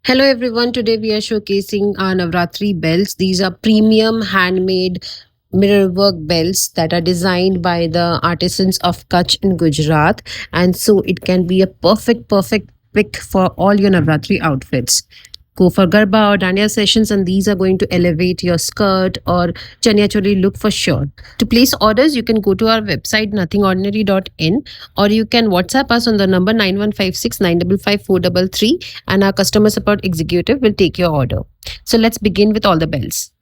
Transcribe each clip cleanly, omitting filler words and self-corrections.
Hello everyone, today we are showcasing our Navratri belts. These are premium handmade mirror work belts that are designed by the artisans of Kutch in Gujarat, and so it can be a perfect pick for all your Navratri outfits. Go for Garba or Danya sessions, and these are going to elevate your skirt or Chanya Choli look for sure. To place orders, you can go to our website nothingordinary.in, or you can WhatsApp us on the number 9156 and our customer support executive will take your order. So let's begin with all the bells.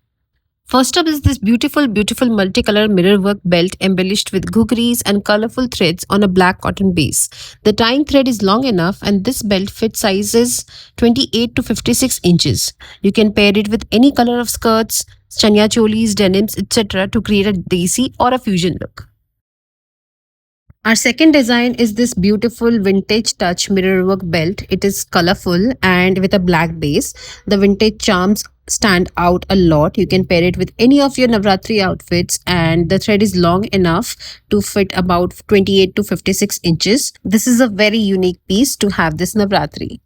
First up is this beautiful multicolor mirror work belt embellished with ghugris and colorful threads on a black cotton base. The tying thread is long enough and this belt fits sizes 28 to 56 inches. You can pair it with any color of skirts, chanya cholis, denims, etc. to create a desi or a fusion look. Our second design is this beautiful vintage touch mirror work belt. It is colorful and with a black base. The vintage charms stand out a lot. You can pair it with any of your Navratri outfits, and the thread is long enough to fit about 28 to 56 inches. This is a very unique piece to have this Navratri.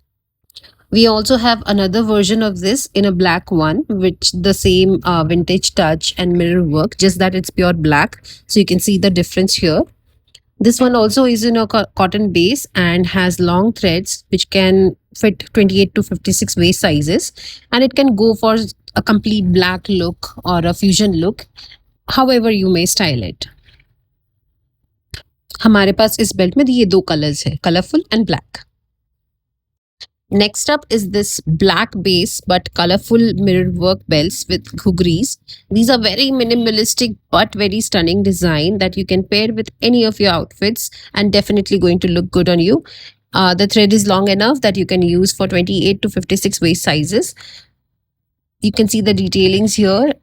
We also have another version of this in a black one, which the same vintage touch and mirror work, just that it's pure black. So you can see the difference here. This one also is in a cotton base and has long threads which can fit 28 to 56 waist sizes, and it can go for a complete black look or a fusion look, however you may style it. हमारे पास इस belt में ये दो colours है, colourful and black. Next up is this black base but colorful mirror work belts with ghugris. These are very minimalistic but very stunning design that you can pair with any of your outfits and definitely going to look good on you. The thread is long enough that you can use for 28 to 56 waist sizes. You can see the detailings here.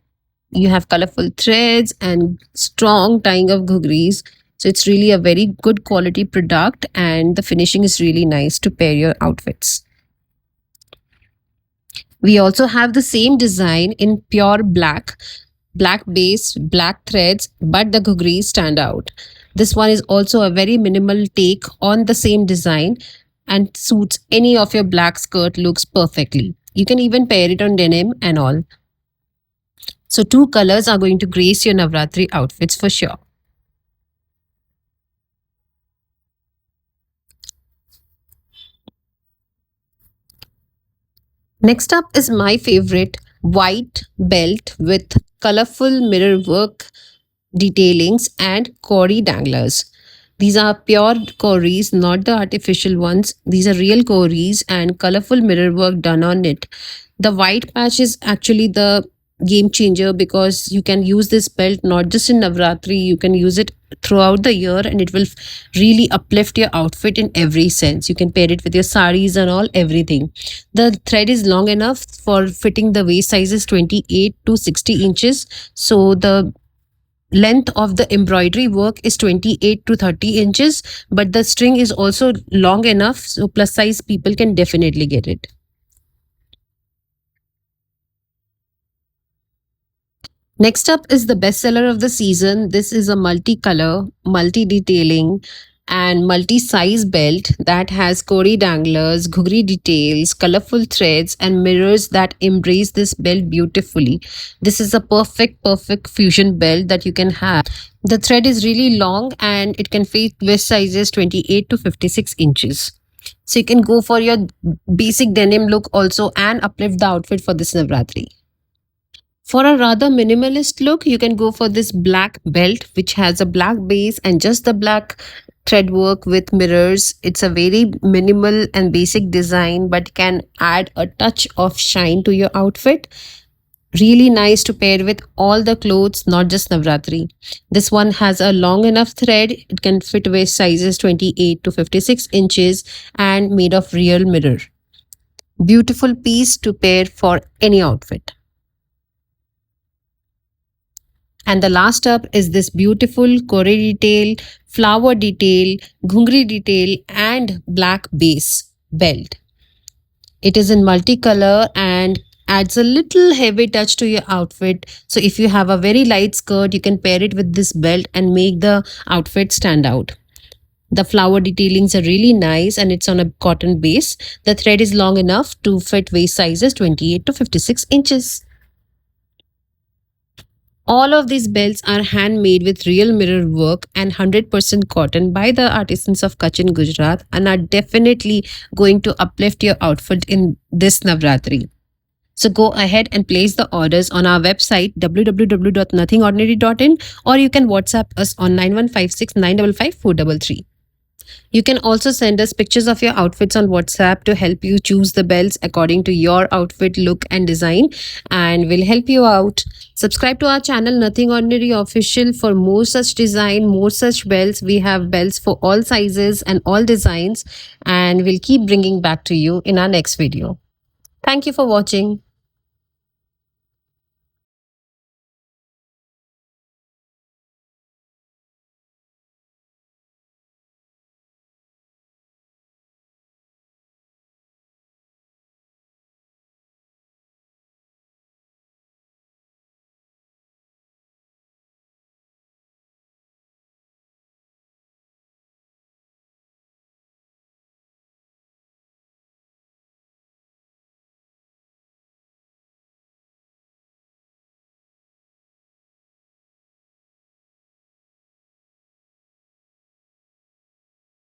You have colorful threads and strong tying of ghugris. So it's really a very good quality product and the finishing is really nice to pair your outfits. We also have the same design in pure black base, black threads, but the ghugris stand out. This one is also a very minimal take on the same design and suits any of your black skirt looks perfectly. You can even pair it on denim and all. So two colors are going to grace your Navratri outfits for sure. Next up is my favorite white belt with colorful mirror work detailings and Cori danglers. These are pure Coris, not the artificial ones. These are real Coris and colorful mirror work done on it. The white patch is actually the game changer because you can use this belt not just in Navratri, you can use it throughout the year and it will really uplift your outfit in every sense. You can pair it with your saris and all, everything. The thread is long enough for fitting the waist sizes 28 to 60 inches. So the length of the embroidery work is 28 to 30 inches, but the string is also long enough so plus size people can definitely get it. Next up is the bestseller of the season. This is a multicolor, multi-detailing and multi-size belt that has Cori danglers, ghugri details, colorful threads and mirrors that embrace this belt beautifully. This is a perfect fusion belt that you can have. The thread is really long and it can fit waist sizes 28 to 56 inches. So you can go for your basic denim look also and uplift the outfit for this Navratri. For a rather minimalist look, you can go for this black belt, which has a black base and just the black thread work with mirrors. It's a very minimal and basic design, but can add a touch of shine to your outfit. Really nice to pair with all the clothes, not just Navratri. This one has a long enough thread. It can fit waist sizes 28 to 56 inches and made of real mirror. Beautiful piece to pair for any outfit. And the last up is this beautiful Cori detail, flower detail, ghungri detail and black base belt. It is in multicolor and adds a little heavy touch to your outfit. So if you have a very light skirt, you can pair it with this belt and make the outfit stand out. The flower detailings are really nice and it's on a cotton base. The thread is long enough to fit waist sizes 28 to 56 inches. All of these belts are handmade with real mirror work and 100% cotton by the artisans of Kutch in Gujarat and are definitely going to uplift your outfit in this Navratri. So go ahead and place the orders on our website www.nothingordinary.in, or you can WhatsApp us on 9156 955 433. You can also send us pictures of your outfits on WhatsApp to help you choose the belts according to your outfit look and design, and we'll help you out. Subscribe to our channel Nothing Ordinary Official for more such design, more such belts. We have belts for all sizes and all designs, and we'll keep bringing back to you in our next video. Thank you for watching.